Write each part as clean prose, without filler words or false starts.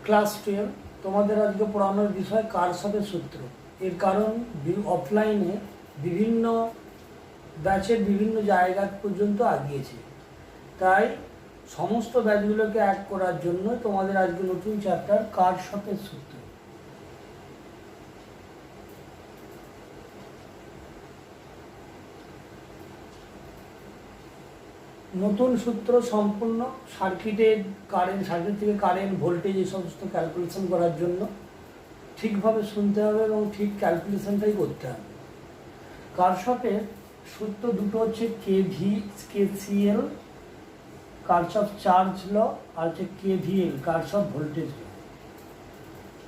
Class 12 তোমাদের আজকে পড়ানোর বিষয় কারশফের সূত্র। এর কারণ অফলাইনে বিভিন্ন ব্যাচের বিভিন্ন জায়গা পর্যন্ত আগিয়েছে, তাই সমস্ত ব্যাচগুলোকে এক করার জন্য তোমাদের আজকে নতুন চ্যাপ্টার কারশফের সূত্র। নতুন সূত্র সম্পূর্ণ সার্কিট থেকে কারেন্ট ভোল্টেজ এই সমস্ত ক্যালকুলেশন করার জন্য ঠিকভাবে শুনতে হবে এবং ঠিক ক্যালকুলেশনটাই করতে হবে। কারশফের সূত্র দুটো হচ্ছে কেসিএল কারশফ চার্জ ল আর হচ্ছে কেভিএল কারশফ ভোল্টেজ ল।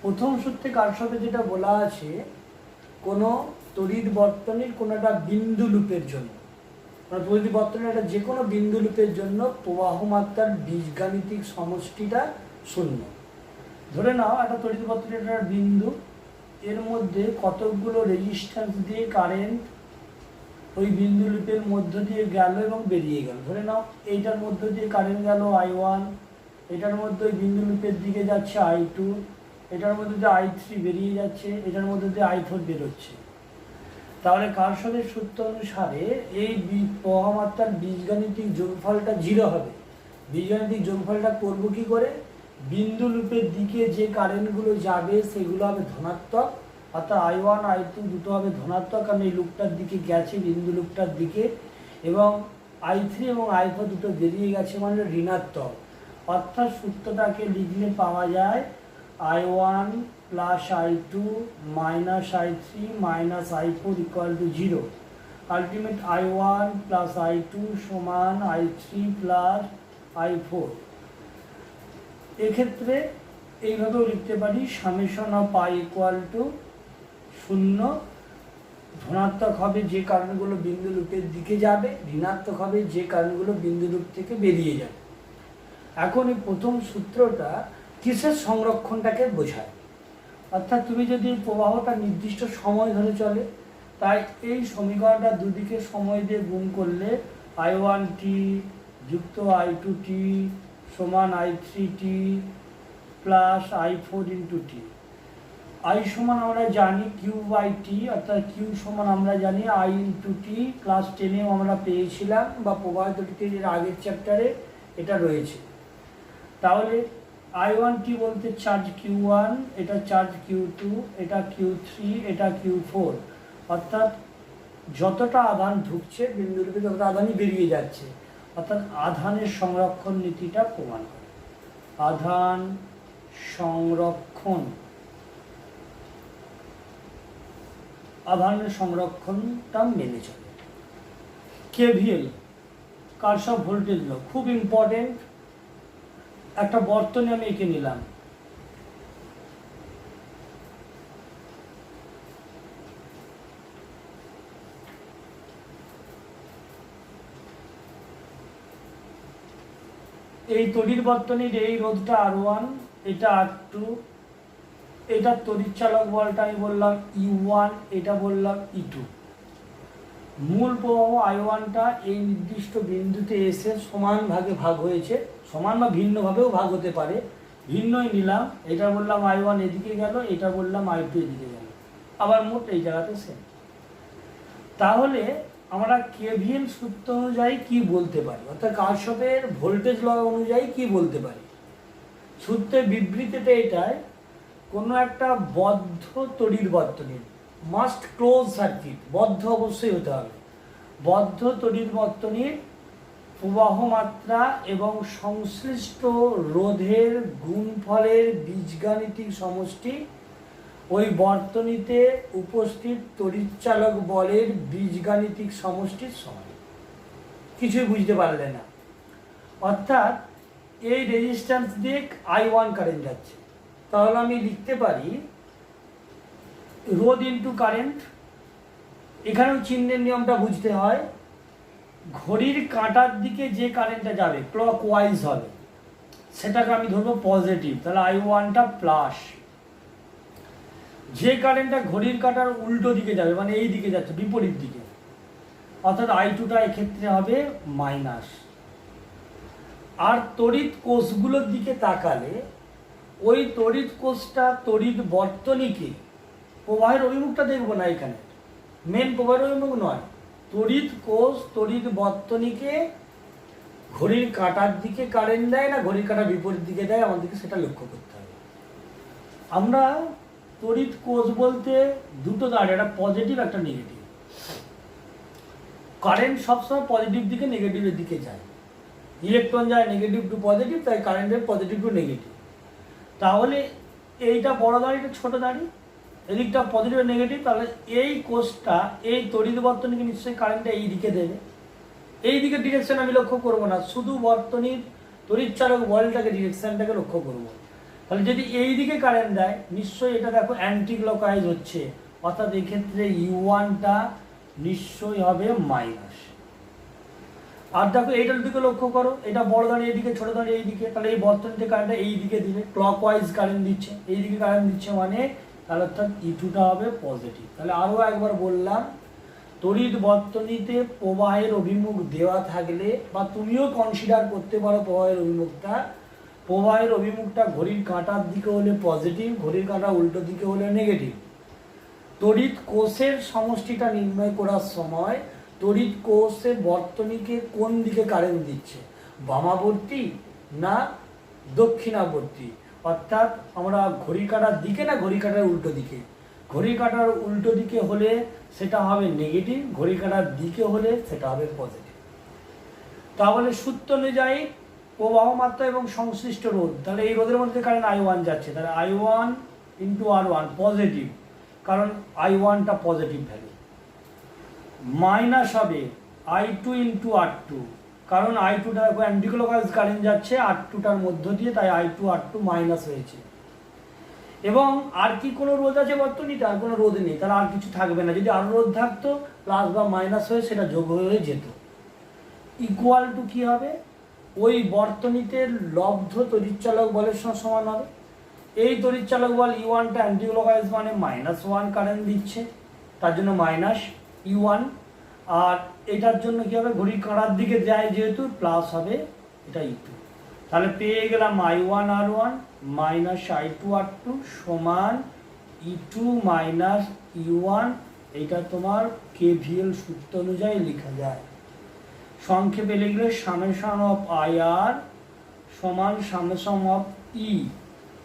প্রথম সূত্রে কারশফে যেটা বলা আছে, কোনো তড়িৎ বর্তনীর কোনো একটা বিন্দু লুপের জন্য, তড়িৎ বর্তনীর একটা যে কোনো বিন্দু লুপের জন্য প্রবাহ মাত্রার বীজগাণিতিক সমষ্টিটা শূন্য। ধরে নাও একটা তড়িৎ বর্তনীর একটা বিন্দু, এর মধ্যে কতকগুলো রেজিস্ট্যান্স দিয়ে কারেন্ট ওই বিন্দু লুপের মধ্য দিয়ে গেল এবং বেরিয়ে গেল। ধরে নাও এইটার মধ্য দিয়ে কারেন্ট গেল I1, এটার মধ্যে ওই বিন্দু লুপের দিকে যাচ্ছে I2, এটার মধ্যে দিয়ে I3 বেরিয়ে যাচ্ছে, এটার মধ্যে দিয়ে I4 বেরোচ্ছে। তাহলে কারশফের সূত্র অনুসারে এই প্রবাহ মাত্রার বীজগাণিতিক যোগফলটা 0 হবে। বীজগাণিতিক যোগফলটা করব কি করে? বিন্দু লুপের দিকে যে কারেন্টগুলো যাবে সেগুলো হবে ধনাত্মক, অর্থাৎ I1 I2 দুটো হবে ধনাত্মক, কারণ এই লুপটার দিকে গেছে বিন্দু লুপটার দিকে, এবং I3 এবং I4 দুটো বেরিয়ে গেছে মানে ঋণাত্মক। অর্থাৎ সূত্রটাকে লিখলে পাওয়া যায় I1 plus I2 minus I3 minus I4 equal to 0। Ultimate I1 plus I2 সমান I3 প্লাস I4। এক্ষেত্রে এইভাবেও লিখতে পারি summation of I equal to 0। ধনাত্মক হবে যে কারণগুলো বিন্দু লুপের দিকে যাবে, ঋণাত্মক হবে যে কারণগুলো বিন্দু লুপ থেকে বেরিয়ে যাবে। এখন এই প্রথম সূত্রটা কিসের সংরক্ষণটাকে বোঝায়? অর্থাৎ তুমি যদি প্রবাহটা নির্দিষ্ট সময় ধরে চলে, তাই এই সমীকরণটা দুদিকে সময় দিয়ে গুণ করলে I1t যুক্ত I2t সমান I3t plus I4 into T. I সমান আমরা জানি Q বাই টি, অর্থাৎ Q সমান আমরা জানি I ইন্টু টি। ক্লাস 10এও আমরা পেয়েছিলাম বা প্রবাহিতটিতে এর আগের চ্যাপ্টারে এটা রয়েছে। তাহলে I1t বলতে চার্জ Q1, এটা চার্জ Q2, এটা Q3, এটা Q4, অর্থাৎ যতটা আধান ঢুকছে বিন্দু লুপে ততটা আধানই বেরিয়ে যাচ্ছে, অর্থাৎ আধানের সংরক্ষণ নীতিটা প্রমাণ করে। আধান সংরক্ষণ, আধানের সংরক্ষণটা মেনে চলে। কেভিএল কারশফ ভোল্টেজ ল খুব ইম্পর্টেন্ট। একটা বর্তনী আমি এঁকে নিলাম, এই তড়িৎ বর্তনীর এই রোধটা R1, এটা R2, এটা তড়িৎ চালক বলটা আমি বললাম E1, এটা বললাম E2। মূল প্রবাহ I1টা এই নির্দিষ্ট বিন্দুতে এসে সমান ভাগে ভাগ হয়েছে, সমান বা ভিন্নভাবেও ভাগ হতে পারে, ভিন্নই নিলাম। এটা বললাম I1 এদিকে গেল, এটা বললাম I2 এদিকে গেল, আবার মোট এই জায়গাতে সেম। তাহলে আমরা কেভিএল সূত্র অনুযায়ী কি বলতে পারি, অর্থাৎ কারশফের ভোল্টেজ ল অনুযায়ী কি বলতে পারি? সূত্রের বিবৃতিটা এটাই, কোনো একটা বদ্ধ তড়িৎ বর্তনীর মাস্ট ক্লোজ সার্কিট, বদ্ধ অবশ্যই হতে হবে, বদ্ধ তড়িৎ বর্তনীর প্রবাহ মাত্রা এবং সংশ্লিষ্ট রোধের গুণফলের বীজগাণিতিক সমষ্টি ওই বর্তনীতে উপস্থিত তড়িৎচালক বলের বীজগাণিতিক সমষ্টির সমান। কিছুই বুঝতে পারলে না? অর্থাৎ এই রেজিস্ট্যান্স দিয়ে I1 কারেন্ট যাচ্ছে, তাহলে আমি লিখতে পারি রোধ ইন্টু কারেন্ট। এখানেও চিহ্নের নিয়মটা বুঝতে হয়, ঘড়ির কাঁটার দিকে যে কারেন্টটা যাবে ক্লক ওয়াইজ হবে, সেটাকে আমি ধরবো পজিটিভ, তাহলে I1টা প্লাস। যে কারেন্টটা ঘড়ির কাঁটার উল্টো দিকে যাবে মানে এই দিকে যাচ্ছে বিপরীত দিকে, অর্থাৎ I2টা এক্ষেত্রে হবে মাইনাস। আর তড়িৎ কোষগুলোর দিকে তাকালে ওই তড়িৎ কোষটা তড়িৎ বর্তনীকে, প্রবাহের অভিমুখটা দেখবো না, এখানে মেন প্রবাহের অভিমুখ নয়, তড়িৎ কোষ তড়িৎ বর্তনীকে ঘড়ির কাঁটার দিকে কারেন্ট দেয় না ঘড়ির কাঁটার বিপরীত দিকে দেয়, আমাদেরকে সেটা লক্ষ্য করতে হবে। আমরা তড়িৎ কোষ বলতে দুটো দাঁড়ে, একটা পজিটিভ একটা নেগেটিভ। কারেন্ট সবসময় পজিটিভ দিকে নেগেটিভের দিকে যায়, ইলেকট্রন যায় নেগেটিভ টু পজিটিভ, তাই কারেন্টের পজিটিভ টু নেগেটিভ। তাহলে এইটা বড় দাঁড়ি, এটা ছোটো দাঁড়ি, এদিকটা পজিটিভ নেগেটিভ, তাহলে এই কোষটা এই তড়িৎ বর্তনীকে নিশ্চয়ই কারেন্টটা এই দিকে দেবে। এই দিকে ডিরেকশন আমি লক্ষ্য করব না, শুধু বর্তনীর তড়িৎচালক বলটাকে ডিরেকশনটাকে লক্ষ্য করব। তাহলে যদি এই দিকে কারেন্ট দেয় নিশ্চয়ই এটা দেখো অ্যান্টি ক্লকওয়াইজ হচ্ছে, অর্থাৎ এই ক্ষেত্রে U1টা নিশ্চয়ই হবে মাইনাস। আর দেখো এইটার দিকে লক্ষ্য করো, এটা বড় দাঁড়িয়ে এইদিকে ছোট দাঁড়িয়ে এইদিকে, তাহলে এই বর্তনীতে কারেন্টটা এই দিকে দিবে, ক্লকওয়াইজ কারেন্ট দিচ্ছে, এই দিকে কারেন্ট দিচ্ছে মানে তাহলে অর্থাৎ E2টা হবে পজিটিভ। তাহলে আরও একবার বললাম, তড়িৎ বর্তনীতে প্রবাহের অভিমুখ দেওয়া থাকলে, বা তুমিও কনসিডার করতে পারো প্রবাহের অভিমুখটা ঘড়ির কাঁটার দিকে হলে পজিটিভ, ঘড়ির কাঁটা উল্টো দিকে হলে নেগেটিভ। তড়িৎ কোষের সমষ্টিটা নির্ণয় করার সময় তড়িৎ কোষে বর্তনীকে কোন দিকে কারেন্ট দিচ্ছে, বামাবর্তী না দক্ষিণাবর্তী, অর্থাৎ আমরা ঘড়ির কাঁটার দিকে না ঘড়ির কাঁটার উল্টো দিকে। ঘড়ির কাঁটার উল্টো দিকে হলে সেটা হবে নেগেটিভ, ঘড়ির কাঁটার দিকে হলে সেটা হবে পজিটিভ। তাহলে সূত্র অনুযায়ী প্রবাহ মাত্রা এবং সংশ্লিষ্ট রোধ, তাহলে এই রোধের মধ্যে কারেন্ট I1 যাচ্ছে, তাহলে I1 ইন্টু R1 পজিটিভ, কারণ I1টা পজিটিভ ভ্যালু, মাইনাস হবে I2 ইন্টু R2, কারণ I2টা অ্যান্টি ক্লকওয়াইজ কারেন্ট যাচ্ছে R2টার মধ্য দিয়ে, তাই I2 R2 মাইনাস হয়েছে। এবং আর কি কোনো রোধ আছে বর্তনীতে? আর কোনো রোধ নেই, তাহলে আর কিছু থাকবে না। যদি আরও রোধ থাকতো প্লাস বা মাইনাস হয়ে সেটা যোগ হয়ে যেত। ইকুয়াল টু কী হবে? ওই বর্তনীতে লব্ধ তড়িৎচালক বলের সঙ্গে সমান হবে। এই তড়িৎচালক বল U1টা অ্যান্টি ক্লকওয়াইজ মানে -1 কারেন্ট দিচ্ছে, তার জন্য মাইনাস U1। আর এটার জন্য কী হবে? ঘড়ির কাঁটার দিকে যায় যেহেতু প্লাস হবে, এটা E2। তাহলে পেয়ে গেলাম I1 R1 minus I2 R2 সমান E2 মাইনাস U1। এইটা তোমার KVL সূত্র অনুযায়ী লেখা যায়। সংক্ষেপে লিখলে সামেশন অফ IR সমান সামেশন অফ E,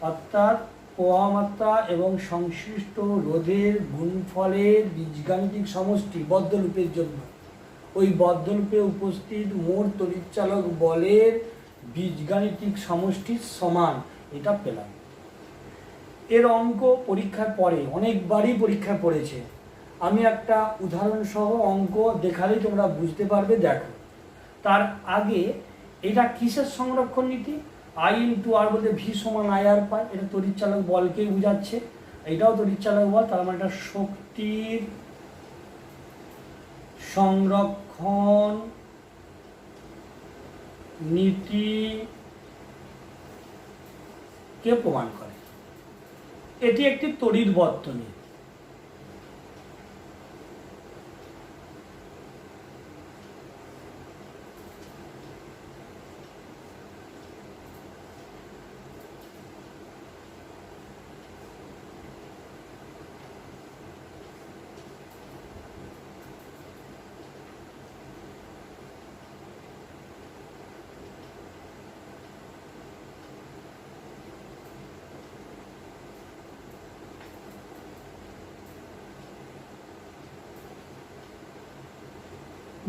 অর্থাৎ প্রবাহ মাত্রা এবং সংশ্লিষ্ট রোধের গুণফলের বীজগাণিতিক সমষ্টি বদ্ধলুপের জন্য, ওই বদ্ধলুপে উপস্থিত মোট তড়িৎচালক বলের বীজগাণিতিক সমষ্টির সমান। এটা পেলাম। এর অঙ্ক পরীক্ষার পরে অনেকবারই পরীক্ষায় পড়েছে। আমি একটা উদাহরণ সহ অঙ্ক দেখালেই তোমরা বুঝতে পারবে। দেখো, তার আগে এটা কিসের সংরক্ষণ নীতি? I ইন্টু আর বলতে V সমান IR পায়, এটা তড়িৎচালক বলকেই বোঝাচ্ছে। এটাও তড়িৎচালক বল, তার মানে এটা শক্তির সংরক্ষণ নীতিকে প্রমাণ করে। এটি একটি তড়িৎ বর্তনী।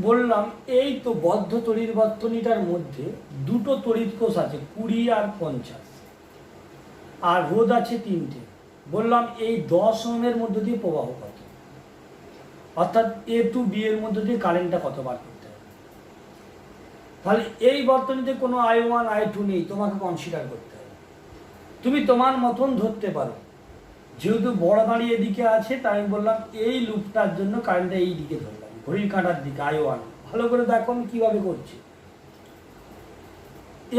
বললাম এই তো বদ্ধ তড়িৎ বর্তনীটার মধ্যে দুটো তড়িৎ কোষ আছে, 20 আর 50, আর রোধ আছে 3টে। বললাম এই 10 ওহমের মধ্য দিয়ে প্রবাহ কত, অর্থাৎ A টু B এর মধ্য দিয়ে কারেন্টটা কত বার করতে হবে। তাহলে এই বর্তনীতে কোনো I1 I2 নেই, তোমাকে কনসিডার করতে হবে। তুমি তোমার মতন ধরতে পারো, যেহেতু বড় দাঁড়িয়ে এদিকে আছে তাই আমি বললাম এই লুপটার জন্য কারেন্টটা এই দিকে ধরলাম, ঘড়ির কাঁটার দিকে I1। ভালো করে দেখো আমি কীভাবে করছি।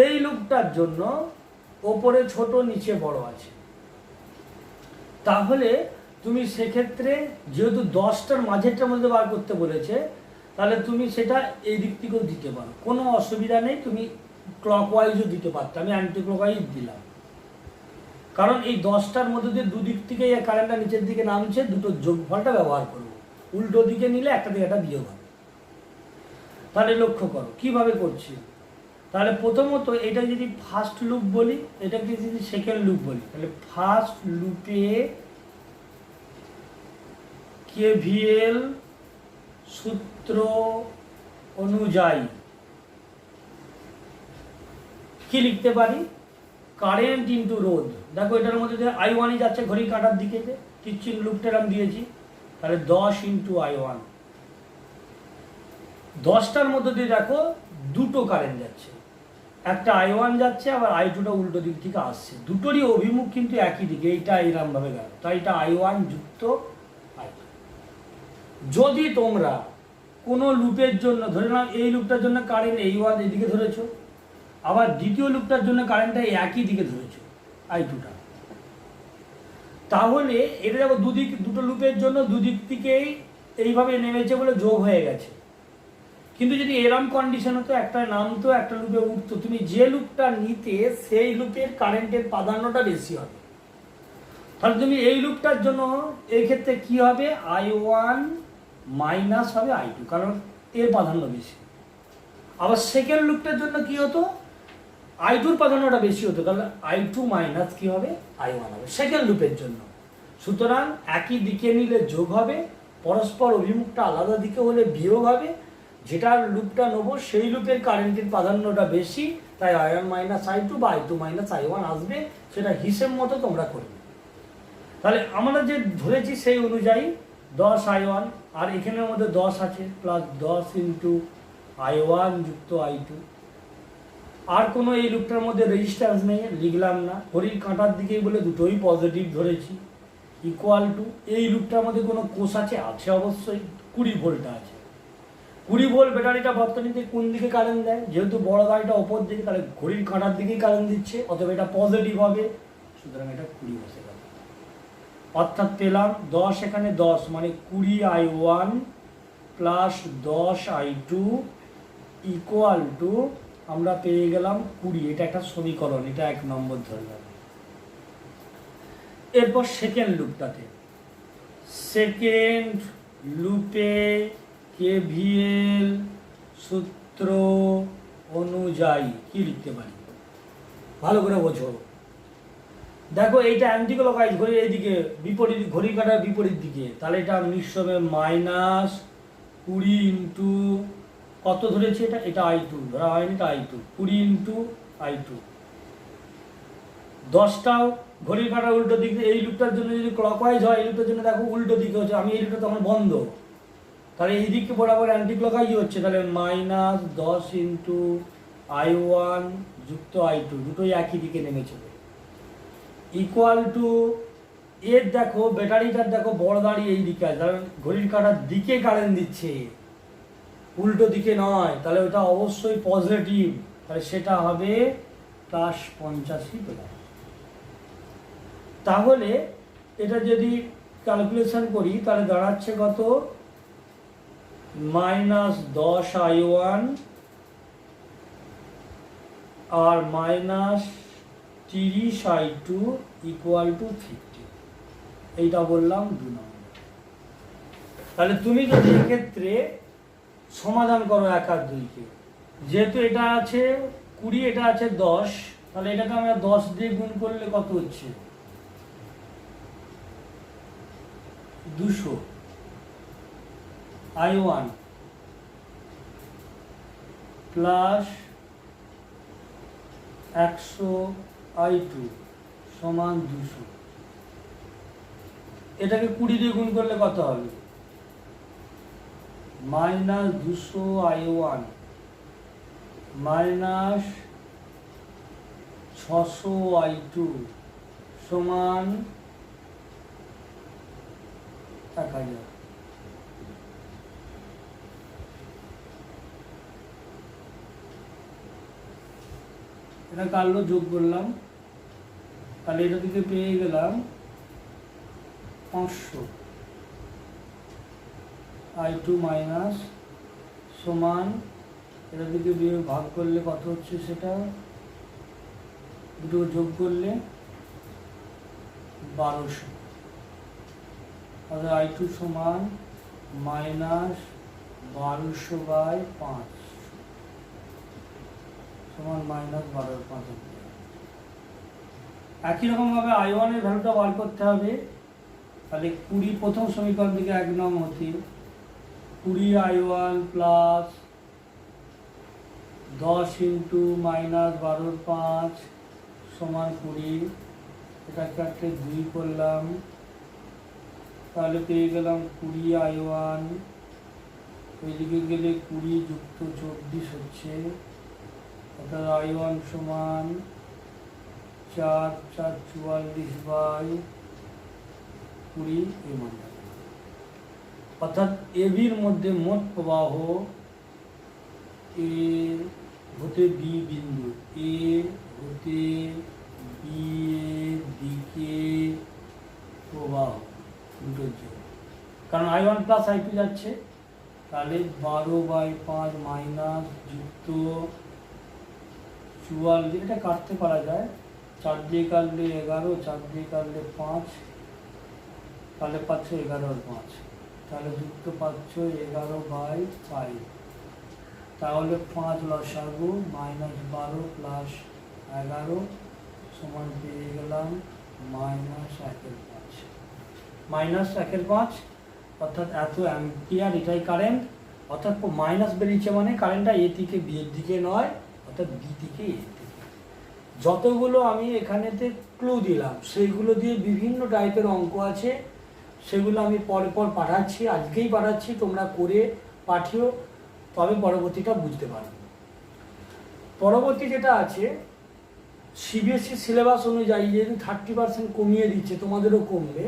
এই লুপটার জন্য ওপরে ছোট নিচে বড় আছে, তাহলে তুমি সেক্ষেত্রে যেহেতু 10টার মাঝেরটার মধ্যে বার করতে বলেছে, তাহলে তুমি সেটা এই দিক থেকেও দিতে পারো, কোনো অসুবিধা নেই। তুমি ক্লকওয়াইজও দিতে পারতো, আমি অ্যান্টি ক্লকওয়াইজ দিলাম। কারণ এই 10টার মধ্যে দিয়ে দুদিক থেকে এই কারেন্টটা নিচের দিকে নামছে, দুটো যোগফলটা ব্যবহার করব। উল্টো দিকে নিলে একটা থেকে একটা বিয়োগ হবে। তাহলে লক্ষ্য করো কিভাবে করছি। তাহলে প্রথমত এটা যদি ফার্স্ট লুপ বলি, এটাকে যদি সেকেন্ড লুপ বলি, তাহলে ফার্স্ট লুপে কেভিএল সূত্র অনুযায়ী কি লিখতে পারি, কারেন্ট ইন্টু রোধ। দেখো এটার মধ্যে যে I1ই যাচ্ছে ঘড়ির কাঁটার দিকে, টিচিং লুপটা আমি দিয়েছি, তাহলে 10 ইন্টু I1। 10টার মধ্যে দিয়ে দেখো দুটো কারেন্ট যাচ্ছে, একটা I1 যাচ্ছে, আবার I2টা উল্টো দিক থেকে আসছে, দুটোরই অভিমুখ কিন্তু একই দিকে, এইটা এইরকমভাবে গেল, তাই এটা I1 যুক্ত I2। যদি তোমরা কোনো লুপের জন্য ধরে নাও এই লুপটার জন্য কারেন্ট I1 এদিকে ধরেছো, আবার দ্বিতীয় লুপটার জন্য কারেন্টটা একই দিকে ধরেছো I2টা, তাহলে এটা দেখো দুটো লুপের জন্য দুদিক থেকেই এইভাবে নেমেছে বলে যোগ হয়ে গেছে। কিন্তু যদি এরম কন্ডিশন হতো, একটা নামতো একটা লুপে উঠতো, তুমি যে লুপটা নিতে সেই লুপের কারেন্টের প্রাধান্যটা বেশি হবে। তাহলে তুমি এই লুপটার জন্য এই ক্ষেত্রে কি হবে, I1 মাইনাস হবে I2, কারণ এর প্রাধান্য বেশি। আবার সেকেন্ড লুপটার জন্য কি হতো, I2র প্রাধান্যটা বেশি হতো, তাহলে I2 মাইনাস কি হবে, I1 হবে সেকেন্ড লুপের জন্য। সুতরাং একই দিকে নিলে যোগ হবে, পরস্পর অভিমুখটা আলাদা দিকে হলে বিয়োগ হবে। যেটা লুপটা নেবো সেই লুপের কারেন্টের প্রাধান্যটা বেশি, তাই I1 মাইনাস I2 বা I2 মাইনাস I1 আসবে, সেটা হিসেব মতো তোমরা করবে। তাহলে আমরা যে ধরেছি সেই অনুযায়ী 10 I1, আর এখানের মধ্যে 10 আছে, প্লাস 10 ইন্টু I1 যুক্ত I2। আর কোনো এই লুপটার মধ্যে রেজিস্ট্যান্স নেই, লিখলাম না, ঘড়ির কাঁটার দিকেই বলে দুটোই পজিটিভ ধরেছি, ইকুয়াল টু এই লুপটার মধ্যে কোনো কোষ আছে, আছে অবশ্যই, 20 ভোল্ট আছে। 20 ভোল্ট ব্যাটারিটা বর্তনীতে কোন দিকে কারেন্ট দেয়, যেহেতু বড় গাড়িটা ওপর দিকে, তাহলে ঘড়ির কাঁটার দিকেই কারেন্ট দিচ্ছে, অথবা এটা পজিটিভ হবে, সুতরাং এটা 20 বসে গেল। অর্থাৎ পেলাম 10, এখানে 10 মানে 20 I1 plus 10 I2 equal to আমরা পেয়ে গেলাম 20। এটা একটা সমীকরণ, এটা 1 নম্বর ধরলাম। এরপর সেকেন্ড লুপটাতে, সেকেন্ড লুপে কেভিএল সূত্র অনুযায়ী কি লিখতে পারি, ভালো করে বোঝো। দেখো এইটা অ্যান্টি ক্লকওয়াইজ, ঘড়ির এইদিকে বিপরীত, ঘড়ির কাঁটার বিপরীত দিকে, তাহলে এটা নিশ্চয় হবে মাইনাস 20 ইন্টু কত ধরেছি, এটা I2 ধরা হয়নি, এটা I2, 20 ইন্টু I2। 10টাও ঘড়ির কাঁটার উল্টো দিকে, এই লুপটার জন্য যদি ক্লকওয়াইজ হয়, এই লুপটার জন্য দেখো উল্টো দিকে হচ্ছে, আমি এই লুপটা তখন বন্ধ, তাহলে এই দিকে বরাবর অ্যান্টি ক্লকওয়াইজ হচ্ছে, তাহলে মাইনাস 10 ইন্টু I1 যুক্ত I2, দুটোই একই দিকে নেমেছে, ইকুয়াল টু এর দেখো ব্যাটারিটার দেখো বড় দাঁড়িয়ে এই দিকে আছে, কারণ ঘড়ির কাঁটার দিকে কারেন্ট দিচ্ছে, উল্টো দিকে নয়, তাহলে ওটা অবশ্যই পজিটিভ, তাহলে সেটা হবে প্লাস 85 পেলাম। তাহলে এটা যদি ক্যালকুলেশন করি তাহলে দাঁড়াচ্ছে কত, মাইনাস 10 I1 আর মাইনাস 30 I2 ইকুয়াল টু 50। এইটা বললাম 2 নম্বর। তাহলে তুমি যদি এক্ষেত্রে সমাধান করো 1 আর 2কে, যেহেতু এটা আছে 20, এটা আছে 10, তাহলে এটাকে আমরা 10 দিয়ে গুণ করলে কত হচ্ছে, 200 I1 প্লাস 100 I2 সমান 200। এটাকে 20 দিয়ে গুণ করলে কত হবে, মাইনাস 200 I1 মাইনাস 600 I2 সমান 1000। এটা কাটলো, যোগ করলাম, তাহলে এটা থেকে পেয়ে গেলাম 500 I2 মাইনাস সমান, এটা থেকে ভাগ করলে কত হচ্ছে, সেটা দুটো যোগ করলে 1200, তাহলে I2 সমান -1200/5 সমান -12/5। একই রকমভাবে I1 এর ভ্যালুটা বার করতে হবে। তাহলে 20 প্রথম সমীকরণ থেকে 1 নং হতে 20 I1 প্লাস 10 × -12/5 সমান 20, এটাকে একটা 2 করলাম, তাহলে পেয়ে গেলাম 20 I1, ওইদিকে গেলে 20 + 24 হচ্ছে, অর্থাৎ I1 সমান 4 × 44/20 এই মানটা। অর্থাৎ এবির মধ্যে মোট প্রবাহ এ হতে বি বিন্দু, এ হতে বি এর দিকে প্রবাহ দুটোর জন্য, কারণ I1 প্লাস I2 যাচ্ছে, তাহলে 12/5 মাইনাস যুক্ত 44, এটা কাটতে পারা যায়, 4 দিয়ে কাটলে 11, 4 দিয়ে কাটলে 5, তাহলে পাচ্ছ 11/5, তাহলে যুক্ত পাচ্ছ 11/5, তাহলে 5 লসাগু -12 প্লাস 11 সমান পেয়ে গেলাম -1/5, অর্থাৎ এত অ্যাম্পিয়ার, এটাই কারেন্ট। অর্থাৎ মাইনাস বেরিয়েছে মানে কারেন্টটা এ থেকে বি এর দিকে নয়, অর্থাৎ বি থেকে এ দিকে। যতগুলো আমি এখানেতে ক্লু দিলাম সেইগুলো দিয়ে বিভিন্ন টাইপের অঙ্ক আছে, সেগুলো আমি পর পাঠাচ্ছি, আজকেই পাঠাচ্ছি, তোমরা করে পাঠিও, তবে পরবর্তীটা বুঝতে পারবে। পরবর্তী যেটা আছে, সিবিএসসি সিলেবাস অনুযায়ী যেহেতু 30% কমিয়ে দিচ্ছে, তোমাদেরও কমবে,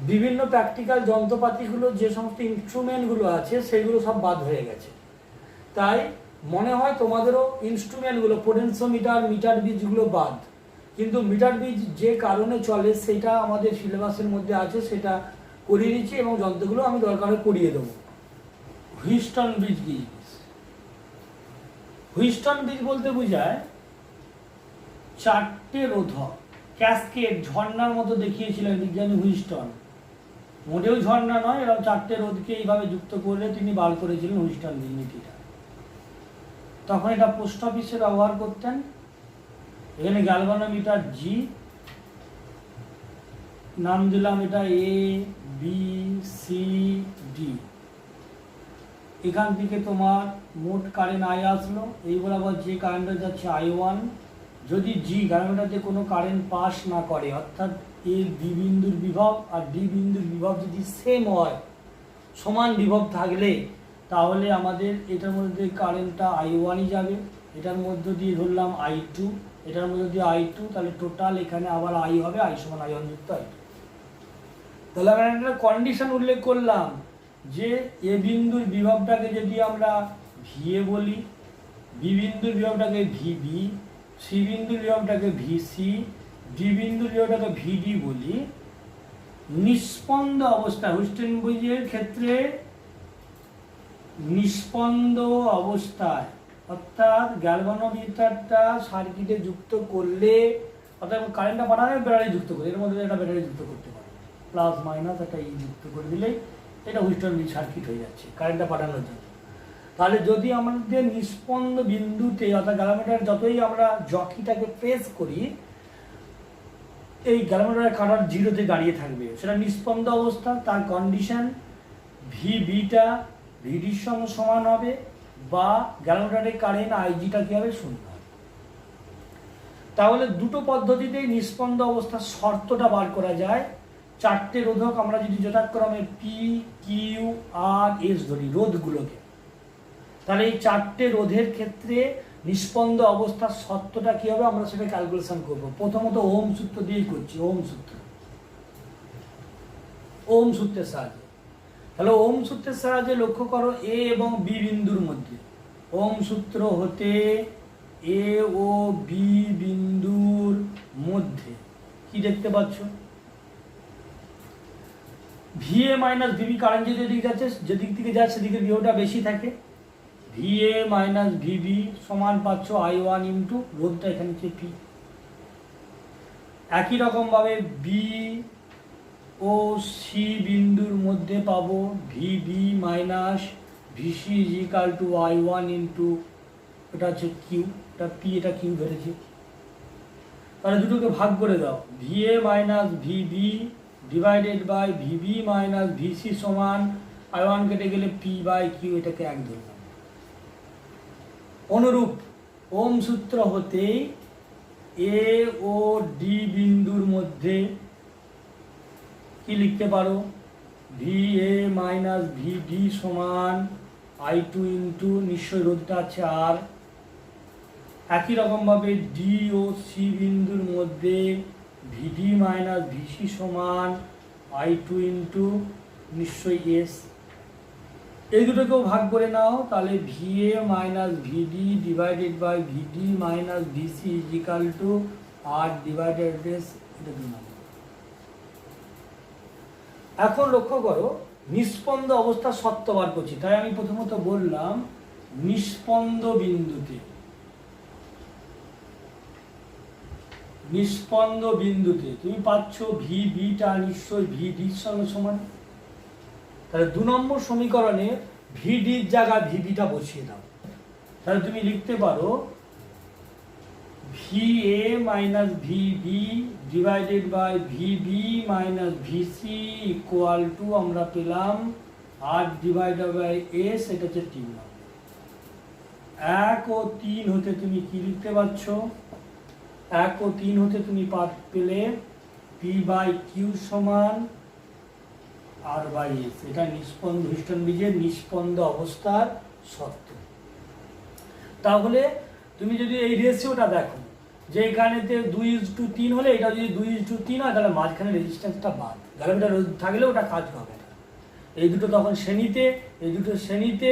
বিভিন্ন প্র্যাকটিক্যাল যন্ত্রপাতিগুলো, যে সমস্ত ইনস্ট্রুমেন্টগুলো আছে সেগুলো সব বাদ হয়ে গেছে। তাই মনে হয় তোমাদেরও ইনস্ট্রুমেন্টগুলো, পোটেনশিওমিটার, মিটার বীজগুলো বাদ, কিন্তু মিটার বীজ যে কারণে চলে সেটা আমাদের সিলেবাসের মধ্যে আছে, সেটা করিয়ে দিচ্ছি, এবং যন্ত্রগুলো আমি দরকারে করিয়ে দেবো। হুইস্টন ব্রিজ কি? হুইস্টন ব্রিজ বলতে বোঝায় 4টে রোধক, ক্যাসকেড, ঝর্ণার মতো দেখিয়েছিলেন বিজ্ঞানী হুইস্টন। মোটেও ঝর্ণা নয়, এরকম 4টে রোধকে এইভাবে যুক্ত করলে তিনি বার করেছিলেন হুইস্টন ব্রিজ নীতিটা। তখন এটা পোস্ট অফিসে ব্যবহার করতেন। এখানে গ্যালভানোমিটার জি, নাম দিলাম এটা ABCD। এখান থেকে তোমার মোট কারেন্ট I আসলো, এই বরাবর যে কারেন্টটা যাচ্ছে I1। যদি জি গ্যালভানোমিটারে কোনো কারেন্ট পাস না করে, অর্থাৎ এ বি বিন্দুর বিভব আর ডি বিন্দুর বিভব যদি সেম হয়, সমান বিভব থাকলে, তাহলে আমাদের এটার মধ্যে কারেন্টটা I1ই যাবে, এটার মধ্যে দিয়ে ধরলাম I2, এটার মধ্যে দিয়ে I2, তাহলে টোটাল এখানে আবার I হবে, I সমান I1 যুক্ত I2। তাহলে আমরা একটা কন্ডিশন উল্লেখ করলাম যে এ বিন্দুর বিভবটাকে যদি আমরা VA বলি, বি বিন্দুর বিভবটাকে VB, সি বিন্দুর বিভবটাকে VC, ডি বিন্দুর বিভবটাকে VD বলি, নিস্পন্দ অবস্থা, হুইস্টন ব্রিজের ক্ষেত্রে নিস্পন্দ অবস্থায়, অর্থাৎ গ্যালভানোমিটারটা সার্কিটে যুক্ত করলে, অর্থাৎ কারেন্টটা পাঠানো ব্যাটারি যুক্ত করে, এর মধ্যে একটা ব্যাটারি যুক্ত করতে পারে, প্লাস মাইনাস একটা যুক্ত করে দিলেই এটা হুইস্টন ব্রিজ সার্কিট হয়ে যাচ্ছে কারেন্টটা পাঠানোর জন্য। তাহলে যদি আমাদের নিস্পন্দ বিন্দুতে, অর্থাৎ গ্যালভানোমিটার যতই আমরা জকিটাকে প্রেস করি, এই গ্যালভানোমিটারের কাটার জিরোতে দাঁড়িয়ে থাকবে, সেটা নিস্পন্দ অবস্থা। তার কন্ডিশন VBটা VDর সঙ্গে সমান হবে, বা গ্যালভানোমিটারের কারেন্ট IGটা কি হবে? 0 হবে। তাহলে দুটো পদ্ধতিতেই নিস্পন্দ অবস্থার শর্তটা বার করা যায়। 4টে রোধক আমরা যদি যথাক্রমে P, Q, R, S ধরি রোধগুলোকে, তাহলে এই 4টে রোধের ক্ষেত্রে নিস্পন্দ অবস্থার শর্তটা কি হবে আমরা সেটা ক্যালকুলেশন করব। প্রথমত ওহম সূত্র দিয়েই করছি, ওহম সূত্রের সাহায্যে। তাহলে ওহম সূত্রের সাহায্যে লক্ষ্য করো A এবং B বিন্দুর মধ্যে, ওহম সূত্র হতে A ও B বিন্দুর মধ্যে কি দেখতে পাচ্ছ? VA মাইনাস VB কারেন্ট যেদিক যাচ্ছে, যেদিক থেকে যায় সেদিকে বিভবটা বেশি থাকে। VA মাইনাস VB সমান পাচ্ছ I1 ইন্টু রোধটা এখানে হচ্ছে P। একই রকমভাবে বি ও সি বিন্দুর মধ্যে পাবো VB minus V C is equal two I1 into এটা হচ্ছে কিউ, এটা পি, এটা কিউ ধরেছি। তাহলে দুটোকে ভাগ করে দাও, V A minus V B divided by V B minus V C সমান I1 কেটে গেলে পি বাই কিউ, এটাকে এক ধরলাম। অনুরূপ ওম সূত্র হতেই এ ও ডি বিন্দুর মধ্যে কি লিখতে পারো, V A minus V D সমান I2 ইন্টু নিশ্চয় রোধটা আছে আর। একই রকমভাবে ডি ও সি বিন্দুর মধ্যে ভিডি মাইনাস ভিসি সমান I2 ইন্টু নিশ্চয় এস। এই দুটোকেও ভাগ করে নাও, তাহলে V A minus V D divided by V D minus V C is equal to R divided S, এটা 2 নম্বর। এখন লক্ষ্য করো নিস্পন্দ অবস্থা সত্য বার করছি, তাই আমি প্রথমত বললাম নিস্পন্দ বিন্দুতে তুমি পাচ্ছ ভি বিটা নিশ্চয় ভি ডির সঙ্গে সমান। তাহলে 2 নম্বর সমীকরণে ভি ডির জায়গায় ভি বিটা বসিয়ে দাও, তাহলে তুমি লিখতে পারো V A minus V B divided by V B minus V C equal to আমরা পেলাম আর ডিভাইডেড বাই এস, এটা হচ্ছে 3 নম্বর। 1 ও 3 হতে তুমি কি লিখতে পারছ, 1 ও 3 হতে তুমি পেলে পি বাই কিউ সমান আর বাই এস, এটা নিস্পন্দ হুইস্টন ব্রিজের নিস্পন্দ অবস্থার শর্ত। তাহলে তুমি যদি এই রেশিওটা দেখো যে এখানেতে 2:3 হলে এটা যদি 2:3 হয়, তাহলে মাঝখানে রেজিস্ট্যান্সটা বাদ, গ্যালারিটা রোধ থাকলে ওটা কাজ হবে না। এই দুটো তখন শ্রেণীতে, এই দুটো শ্রেণীতে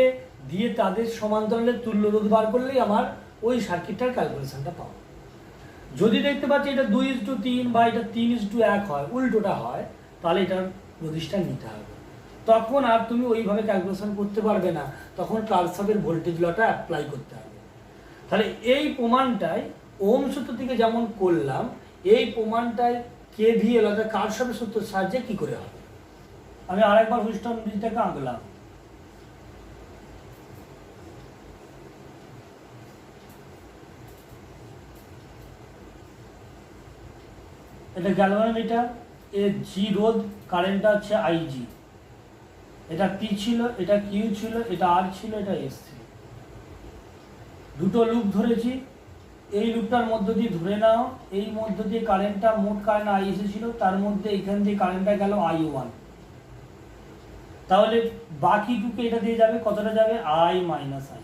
দিয়ে তাদের সমান্তরালে তুল্য রোধ বার করলেই আমার ওই সার্কিটটার ক্যালকুলেশনটা পাবো। যদি দেখতে পাচ্ছি এটা 2:3 বা এটা 3:1 হয়, উল্টোটা হয়, তাহলে এটার রেজিস্ট্যান্স নিতে হবে। তখন আর তুমি ওইভাবে ক্যালকুলেশন করতে পারবে না, তখন কারশফের ভোল্টেজ লটা অ্যাপ্লাই করতে হবে। তাহলে এই প্রমাণটাই ওম সূত্র থেকে যেমন করলাম, এই প্রমাণটাই কেভিএল অর্থাৎ কারশফের সূত্রের সাহায্যে কি করে হবে। আমি আরেকবার হুইস্টন ব্রিজটাকে আঁকলাম। এটা গ্যালভানোমিটার, এর জি রোধ, কারেন্টটা হচ্ছে আইজি, এটা পি ছিল, এটা কিউ ছিল, এটা আর ছিল, এটা এস ছিল। দুটো লুপ ধরেছি, এই লুপটার মধ্য দিয়ে ধরে নাও এই মধ্য দিয়ে কারেন্টটা, মোট কারেন্ট আই এসেছিল, তার মধ্যে এখান দিয়ে কারেন্টটা গেল I1। তাহলে বাকিটুকু এটা দিয়ে যাবে, কতটা যাবে I মাইনাস I1।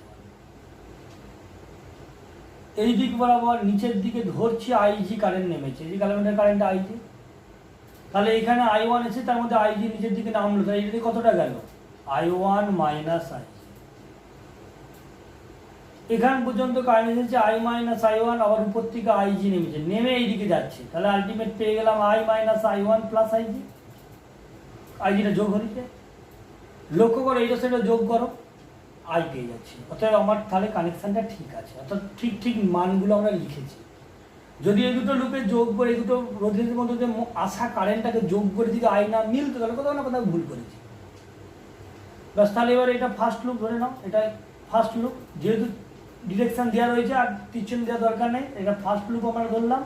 এই দিক বরাবর নিচের দিকে ধরছি আইজি কারেন্ট নেমেছে, এই কারেন্টের কারেন্ট আইজি, তাহলে এখানে I1 এসে তার মধ্যে আইজি নিচের দিকে নামলো, তাহলে এটা দিয়ে কতটা গেল I1 মাইনাস I। এখান পর্যন্ত কারেন্ট এসেছে I মাইনাস I1, আবার উপর থেকে আইজি নেমেছে, নেমে এইদিকে যাচ্ছে, তাহলে আলটিমেট পেয়ে গেলাম I minus I1 plus IG. আইজিটা যোগ হয়েছে, লক্ষ্য করো এইটা সেটা যোগ করো, আই পেয়ে যাচ্ছি। অর্থাৎ আমার তাহলে কানেকশানটা ঠিক আছে, অর্থাৎ ঠিক ঠিক মানগুলো আমরা লিখেছি। যদি এই দুটো লুপে যোগ করে, এই দুটো রোধের মধ্যে আসা কারেন্টটাকে যোগ করে যদি আই না মিলতো, তাহলে কোথাও না কোথাও ভুল করেছি। বাস, তাহলে এবার এটা ফার্স্ট লুপ ধরে নাও, এটা ফার্স্ট লুপ, যেহেতু ডিরেকশন দেওয়া রয়েছে আর টিচন দেওয়া দরকার নেই, এটা ফার্স্ট লুপ আমরা ধরলাম,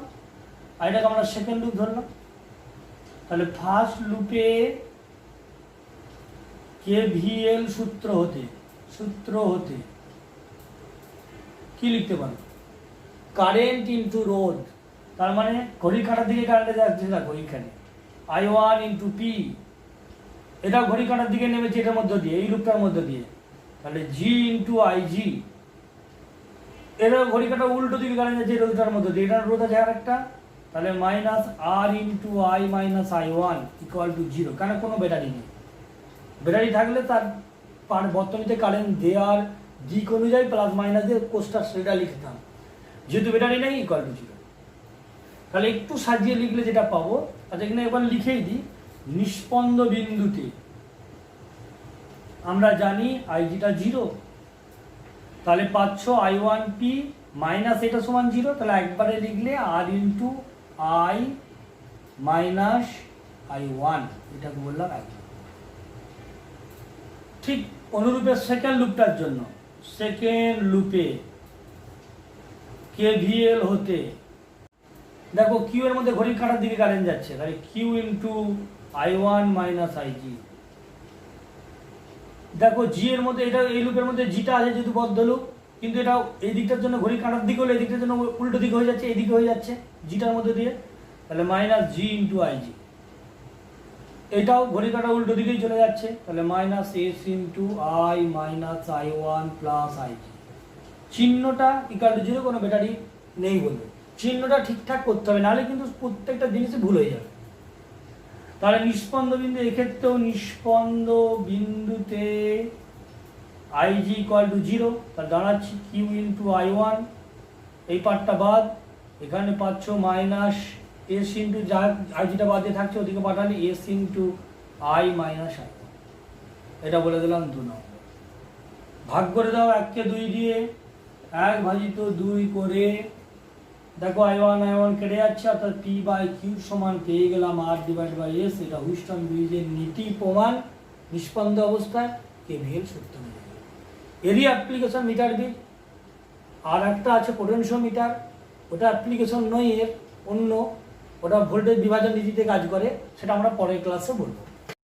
আর এটাকে আমরা সেকেন্ড লুপ ধরলাম। তাহলে ফার্স্ট লুপে কেভিএল সূত্র হতে কি লিখতে পারো, কারেন্ট ইন্টু রোধ, তার মানে ঘড়ির কাঁটার দিকে কারেন্টে যাচ্ছে, দেখো এইখানে I1 ইন্টু পি, এটা ঘড়ির কাঁটার দিকে নেমেছে এটার মধ্য দিয়ে, এই লুপটার মধ্য দিয়ে, তাহলে জি ইন্টু আইজি, এটা ঘড়ি কাঁটা উল্টো দিকে কারেন্ট যাচ্ছে রোধটার মধ্য দিয়ে, এটার রোধ আছে আর একটা, তাহলে minus R into I minus I1 equal to 0। কেন, কোনো ব্যাটারি নেই, ব্যাটারি থাকলে তার বর্তনীতে কারেন্ট দেওয়ার দিক অনুযায়ী প্লাস মাইনাস দিয়ে কোষ্টার সেটা লিখতাম, যেহেতু ব্যাটারি নেই ইকুয়াল টু 0। তাহলে একটু সাজিয়ে লিখলে যেটা পাবো, আচ্ছা এখানে এবার লিখেই দিই, নিস্পন্দ বিন্দুতে আমরা জানি আইজিটা 0, তাহলে পাচ্ছ I1P মাইনাস এটা সমান 0, তাহলে একবারে লিখলে আর ইন্টু আই মাইনাস I1, এটাকে বললাম 1। ঠিক অনুরূপে সেকেন্ড লুপটার জন্য, সেকেন্ড লুপে KVL হতে দেখো কিউ এর মধ্যে ঘড়ির কাঁটার দিকে কারেন্ট যাচ্ছে, তাহলে Q into I1 minus IG। দেখো জি এর মধ্যে, এটা এই লুপের মধ্যে জিটা আছে যেহেতু বদ্ধ লুপ, কিন্তু এটা এই দিকটার জন্য ঘড়ির কাঁটার দিকে হলে এই দিকটার জন্য উল্টো দিকে হয়ে যাচ্ছে, এইদিকে হয়ে যাচ্ছে জিটার মধ্যে দিয়ে, তাহলে মাইনাস জি ইন্টু IG। এটাও ঘড়ির কাঁটা উল্টো দিকেই চলে যাচ্ছে, তাহলে minus S into I minus I1 plus IG। চিহ্নটা ইকাল টু জিরো, কোনো ব্যাটারি নেই বলবে, চিহ্নটা ঠিকঠাক করতে হবে, নাহলে কিন্তু প্রত্যেকটা জিনিসই ভুল হয়ে যাবে। তাহলে নিষ্পন্দ বিন্দু, এক্ষেত্রেও নিষ্পন্দ বিন্দুতে IG ইকুয়াল টু 0, তাহলে দাঁড়াচ্ছি কিউ ইন্টু I1, এই পার্টটা বাদ, এখানে পাচ্ছ মাইনাস এস ইন্টু, যা আইজিটা বাদ দিয়ে থাকছে ওদিকে পাঠালে S into I minus I1। এটা বলে দিলাম 2 নম্বর। ভাগ করে দাও 1 কে 2 দিয়ে, 1 ভাজিত 2 করে, দেখো I1 কেটে যাচ্ছে, অর্থাৎ P/Q সমান পেয়ে গেলাম R/S। এটা হুইস্টন ব্রিজের নীতি প্রমাণ, নিষ্পন্দ অবস্থায় KVL সূত্র অনুযায়ী। এরই অ্যাপ্লিকেশন মিটার বিট। আর একটা আছে পোটেনশিওমিটার, ওটা অ্যাপ্লিকেশন নয় এর, অন্য, ওটা ভোল্টেজ বিভাজন নীতিতে কাজ করে, সেটা আমরা পরের ক্লাসে বলবো।